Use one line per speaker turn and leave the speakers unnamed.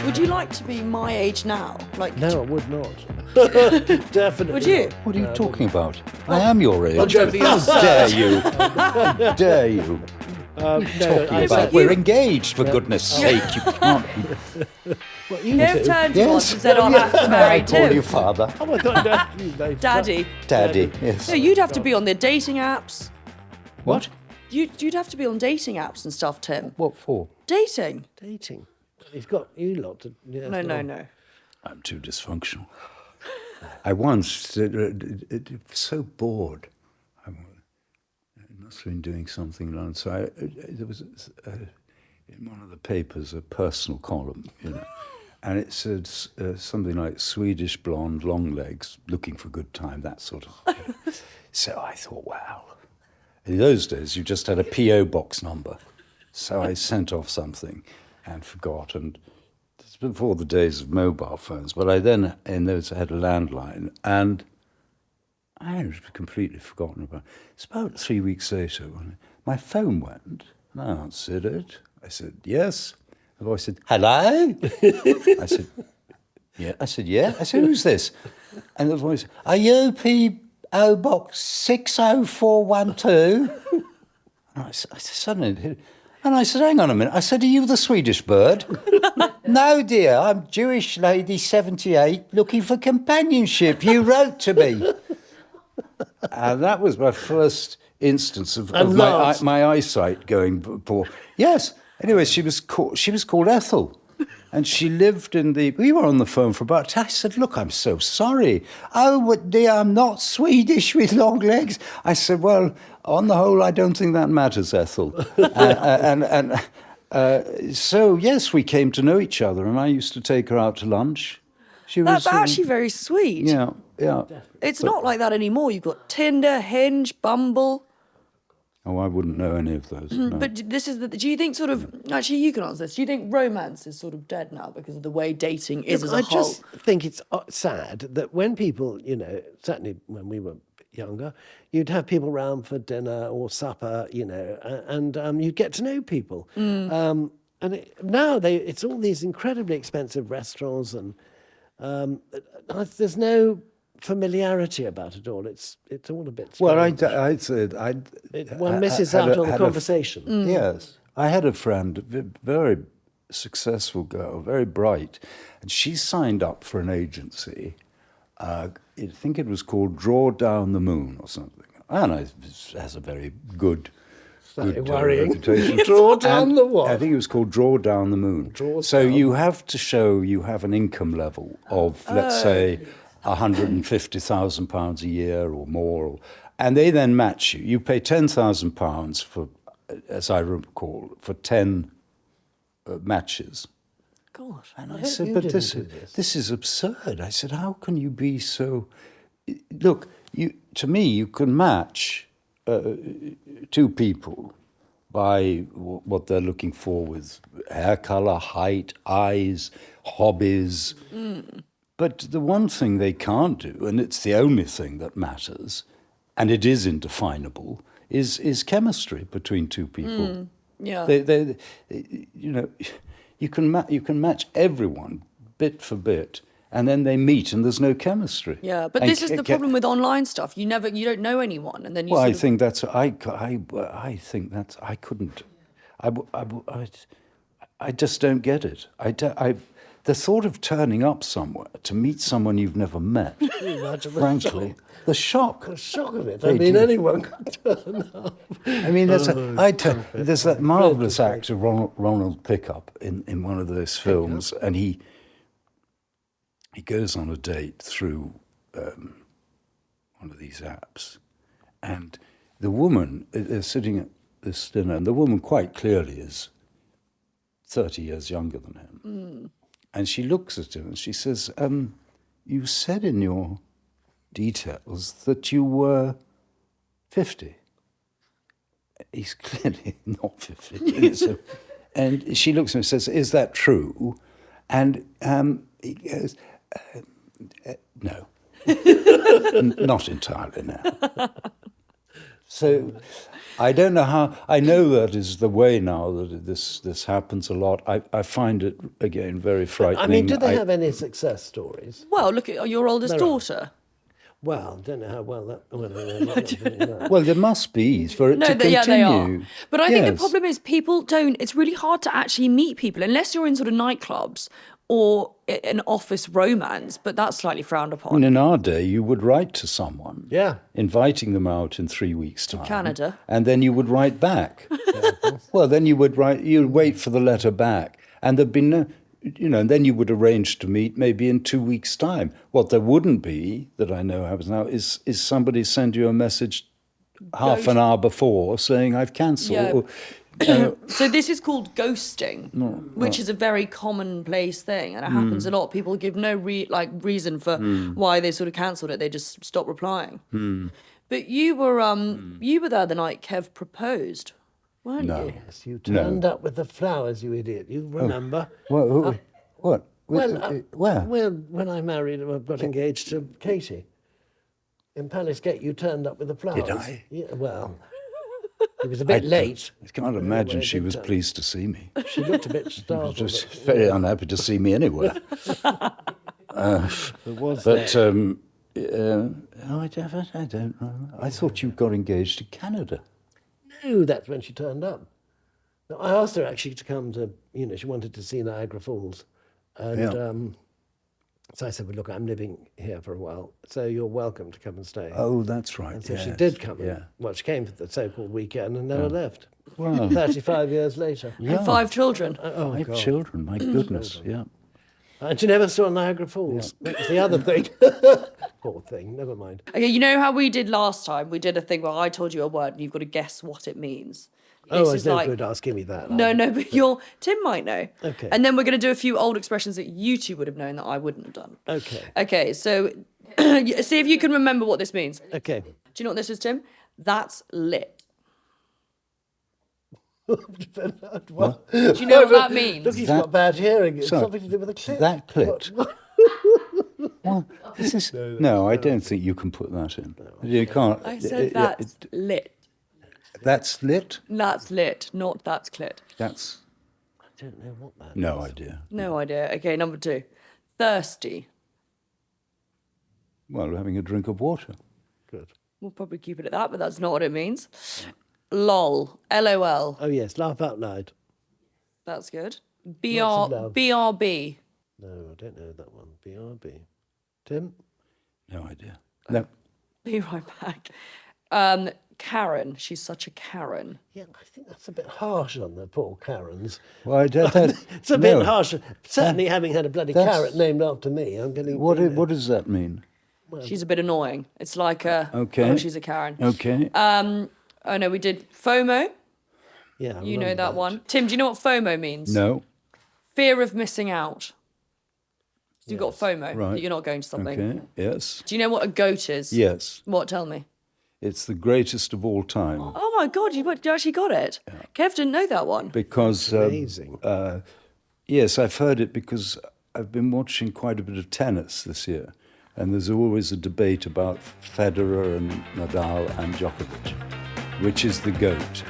Would you like to be my age now? Like,
No, I would not. Definitely.
would you?
not.
What are you talking about? I am your age.
Don't be
How
absurd.
dare you? How dare you?
No,
Talking
I
about
said-
we're engaged, for goodness sake. You can't
What, you
They've
two?
turned to us and said, I'll have to marry
call you
too.
father.
Oh, I thought you
Daddy.
Daddy, yes.
No, you'd have to be on the dating apps.
What?
You'd have to be on dating apps and stuff, Tim.
What for?
Dating?
Dating. He's got you lot to... Yeah,
No.
I'm too dysfunctional. I once, so bored. I must have been doing something long. So there was in one of the papers a personal column, and it said something like Swedish blonde, long legs, looking for a good time, that sort of thing. So I thought, wow. In those days, you just had a P.O. box number. So I sent off something and forgot, and it's before the days of mobile phones, but I then, in those, had a landline, and I had completely forgotten about it. It's about 3 weeks later when my phone went, and I answered it. I said, yes. The voice said, hello? I said, yeah. I said, yeah. I said, who's this? And the voice, are you P.O. Box 60412? And I suddenly, and I said, hang on a minute. I said, are you the Swedish bird? No, dear, I'm Jewish lady 78 looking for companionship. You wrote to me. And that was my first instance of my eyesight going poor. Yes. Anyway, she was called Ethel. And she lived we were on the phone for about, I said, look, I'm so sorry. Oh, dear, I'm not Swedish with long legs. I said, well, on the whole, I don't think that matters, Ethel. So, yes, we came to know each other, and I used to take her out to lunch.
That's actually very sweet.
Yeah.
It's not like that anymore. You've got Tinder, Hinge, Bumble.
Oh, I wouldn't know any of those. No.
But this is do you think sort of, actually you can answer this, do you think romance is sort of dead now because of the way dating is as a whole?
I just think it's sad that when people, certainly when we were younger, you'd have people round for dinner or supper, and you'd get to know people. Now it's all these incredibly expensive restaurants, and there's no familiarity about it all. It's all a bit strange.
Well, I said
one misses out on the conversation.
Yes, I had a friend, a very successful girl, very bright, and she signed up for an agency. I think it was called Draw Down the Moon or something, and it has a very good
worrying.
reputation.
Draw down the what?
I think it was called Draw Down the Moon. You have to show you have an income level of, let's say, £150,000 a year or more, and they then match you. You pay £10,000 for, as I recall, for 10 matches.
Gosh.
And I said, but this is absurd. I said, how can you be so... Look, to me, you can match two people by what they're looking for with hair colour, height, eyes, hobbies. But the one thing they can't do, and it's the only thing that matters, and it is indefinable, is chemistry between two people.
Yeah.
You can match everyone bit for bit, and then they meet and there's no chemistry.
Yeah, but this is the problem with online stuff. You don't know anyone, and then you.
Well, I think that's I couldn't. I just don't get it. The thought of turning up somewhere to meet someone you've never met, frankly, the shock.
The shock of it. Anyone could turn up.
I mean, there's that marvellous actor, Ronald Pickup, in one of those films, and he goes on a date through one of these apps, and the woman, they're sitting at this dinner, and the woman quite clearly is 30 years younger than him. And she looks at him and she says, you said in your details that you were 50. He's clearly not 50. And she looks at him and says, is that true? And he goes, no. Not entirely, no. So I don't know how. I know that is the way now that this happens a lot. I find it again very frightening.
I mean, do they have any success stories?
Well, look at your oldest daughter.
Well, don't know how well that. Well, I'm not doing that.
Well, there must be for it to continue.
Yeah, they are. But I think the
Yes.
problem is people don't. It's really hard to actually meet people unless you're in sort of nightclubs or an office romance. But that's slightly frowned upon.
In our day, you would write to someone,
Yeah.
inviting them out in 3 weeks' time,
Canada.
and then you would write back. Well, then you would write. You'd wait for the letter back, and there'd be no. And then you would arrange to meet maybe in 2 weeks' time. What there wouldn't be, that I know happens now, is somebody send you a message half an hour before saying, I've cancelled.
Yeah. So this is called ghosting, which is a very commonplace thing, and it happens a lot. People give no reason for why they sort of cancelled it. They just stop replying. But you were there the night Kev proposed, weren't you?
Yes, you turned up with the flowers, you idiot. You remember?
What?
Well,
Where?
Well, when I married, I got engaged to Katie. In Palace Gate, you turned up with the flowers.
Did I?
Yeah, well, it was a bit late.
I can't imagine she was pleased to see me.
She looked a bit startled.
Just very unhappy to see me anywhere.
There was
But
that.
I don't know. I thought you got engaged to Canada.
No, that's when she turned up. No, I asked her actually to come to, she wanted to see Niagara Falls. And so I said, well, look, I'm living here for a while, so you're welcome to come and stay.
Oh, that's right.
And so she
yes,
did come.
Yeah.
Well, she came for the so-called weekend and never left.
Wow.
35 years later.
And 5 children.
Oh,
Five
God.
children. My goodness. Yeah.
And she never saw Niagara Falls. That was the other thing. Poor thing, never mind.
Okay, you know how we did last time? We did a thing where I told you a word and you've got to guess what it means.
Oh,
This
it's
is
no
like-
good asking me that.
No, but Tim might know.
Okay.
And then we're going to do a few old expressions that you two would have known that I wouldn't have done.
Okay.
Okay, so see if you can remember what this means.
Okay.
Do you know what this is, Tim? That's lit.
What?
Do you know what that means?
Look, he's got bad hearing. It's
So,
something to do with the clip.
That clipped. Well, this is, no, I don't think you can put that in. You can't.
I said that's lit.
That's lit?
That's lit, not that's clit.
That's
I don't know what that
no idea.
No idea. Okay, number 2. Thirsty.
Well, having a drink of water.
Good.
We'll probably keep it at that, but that's not what it means. Lol. LOL.
Oh, yes, laugh out loud.
That's good.
Lots of love.
BRB.
No, I don't know that one. BRB. Tim?
No idea. No.
Be right back. Karen. She's such a Karen.
Yeah, I think that's a bit harsh on the poor Karens.
Well, I don't.
It's a bit harsh. Certainly, having had a bloody
that's-
carrot named after me, I'm getting.
What does that mean?
She's a bit annoying. It's like
Okay.
oh, she's a Karen.
Okay.
Oh no, we did FOMO.
Yeah, I
You know
remember
that one. Tim, do you know what FOMO means?
No.
Fear of missing out. So you've got FOMO,
Right.
that you're not going to something.
Okay. Yes.
Do you know what a goat is?
Yes.
What? Tell me.
It's the greatest of all time
Oh my God, you actually got it. Kev didn't know that one.
because.
Amazing.
Yes, I've heard it because I've been watching quite a bit of tennis this year, and there's always a debate about Federer and Nadal and Djokovic, which is the GOAT.